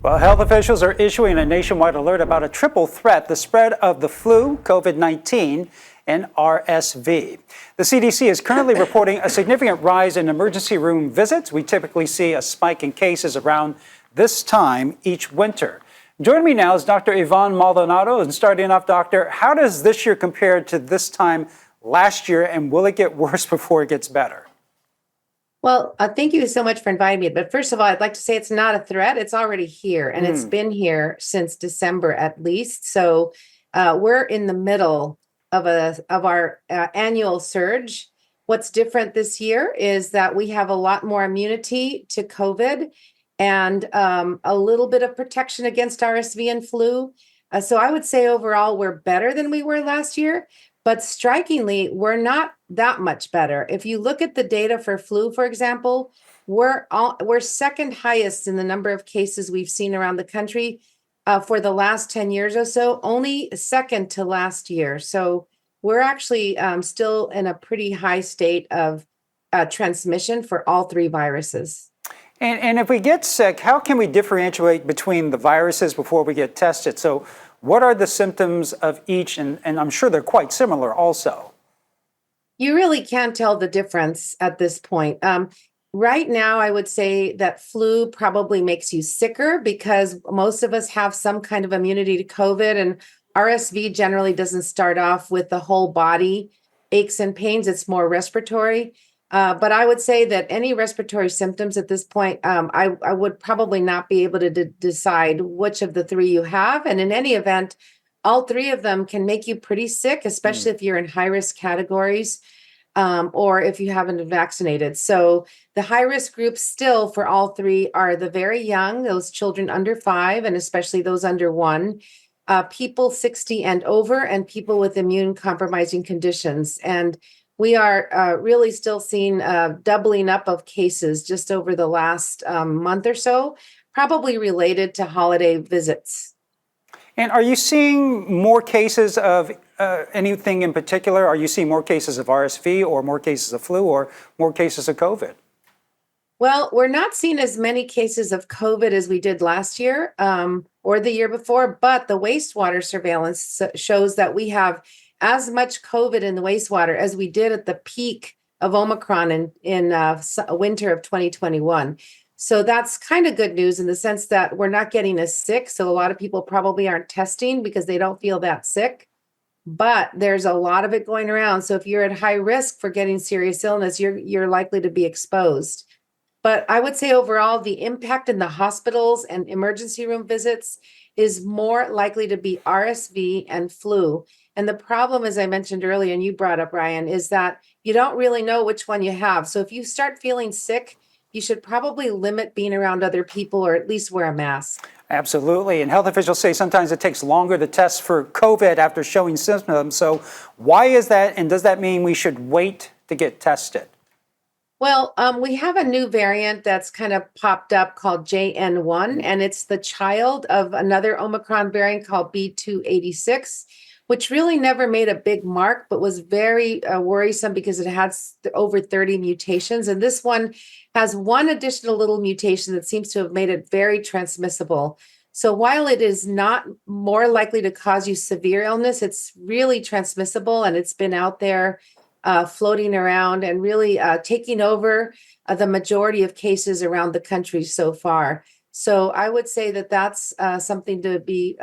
Well, health officials are issuing a nationwide alert about a triple threat: the spread of the flu, COVID-19, and RSV. The CDC is currently reporting a significant rise in emergency room visits. We typically see a spike in cases around this time each winter. Joining me now is Dr. Yvonne Maldonado. And starting off, doctor, how does this year compare to this time last year, and will it get worse before it gets better? Well, thank you so much for inviting me. But first of all, I'd like to say it's not a threat. It's already here, and it's been here since December at least. So we're in the middle of our annual surge. What's different this year is that we have a lot more immunity to COVID and a little bit of protection against RSV and flu. So I would say overall we're better than we were last year. But strikingly, we're not that much better. If you look at the data for flu, for example, we're second highest in the number of cases we've seen around the country for the last 10 years or so, only second to last year. So we're actually still in a pretty high state of transmission for all three viruses. And if we get sick, how can we differentiate between the viruses before we get tested? So what are the symptoms of each? And I'm sure they're quite similar also. You really can't tell the difference at this point. Right now, I would say that flu probably makes you sicker because most of us have some kind of immunity to COVID, and RSV generally doesn't start off with the whole body aches and pains. It's more respiratory. But I would say that any respiratory symptoms at this point, I would probably not be able to decide which of the three you have. And in any event, all three of them can make you pretty sick, especially if you're in high-risk categories or if you haven't been vaccinated. So the high-risk groups still for all three are the very young, those children under 5, and especially those under 1, people 60 and over, and people with immune-compromising conditions. And we are really still seeing doubling up of cases just over the last month or so, probably related to holiday visits. And are you seeing more cases of anything in particular? Are you seeing more cases of RSV or more cases of flu or more cases of COVID? Well, we're not seeing as many cases of COVID as we did last year or the year before, but the wastewater surveillance shows that we have as much COVID in the wastewater as we did at the peak of Omicron in winter of 2021. So that's kind of good news in the sense that we're not getting as sick. So a lot of people probably aren't testing because they don't feel that sick, but there's a lot of it going around. So if you're at high risk for getting serious illness, you're likely to be exposed. But I would say overall, the impact in the hospitals and emergency room visits is more likely to be RSV and flu. And the problem, as I mentioned earlier, and you brought up, Ryan, is that you don't really know which one you have. So if you start feeling sick, you should probably limit being around other people or at least wear a mask. Absolutely. And health officials say sometimes it takes longer to test for COVID after showing symptoms. So why is that? And does that mean we should wait to get tested? Well, we have a new variant that's kind of popped up called JN1, and it's the child of another Omicron variant called B286, which really never made a big mark, but was very worrisome because it has over 30 mutations. And this one has one additional little mutation that seems to have made it very transmissible. So while it is not more likely to cause you severe illness, it's really transmissible, and it's been out there floating around and really taking over the majority of cases around the country so far. So I would say that that's something to be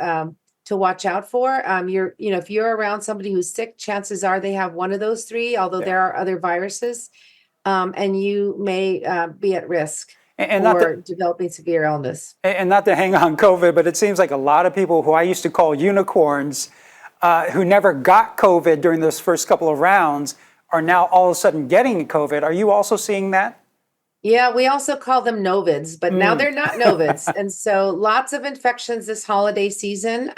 to watch out for. If you're around somebody who's sick, chances are they have one of those three, although there are other viruses, and you may be at risk for developing severe illness. And not to hang on COVID, but it seems like a lot of people who I used to call unicorns, who never got COVID during those first couple of rounds, are now all of a sudden getting COVID. Are you also seeing that? Yeah, we also call them novids, but now they're not novids. And so lots of infections this holiday season.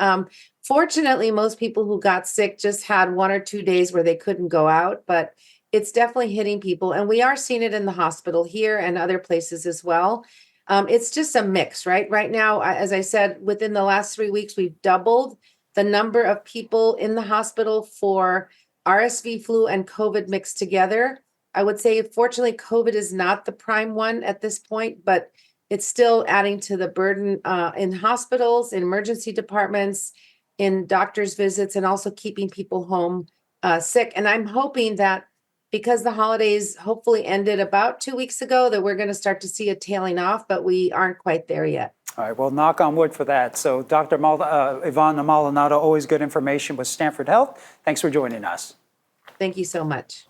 Fortunately, most people who got sick just had 1 or 2 days where they couldn't go out, but it's definitely hitting people. And we are seeing it in the hospital here and other places as well. It's just a mix, right? Right now, as I said, within the last 3 weeks, we've doubled the number of people in the hospital for RSV, flu, and COVID mixed together. I would say, fortunately, COVID is not the prime one at this point, but it's still adding to the burden in hospitals, in emergency departments, in doctors' visits, and also keeping people home sick. And I'm hoping that because the holidays hopefully ended about 2 weeks ago, that we're going to start to see a tailing off, but we aren't quite there yet. All right, well, knock on wood for that. So Dr. Yvonne Maldonado, always good information with Stanford Health. Thanks for joining us. Thank you so much.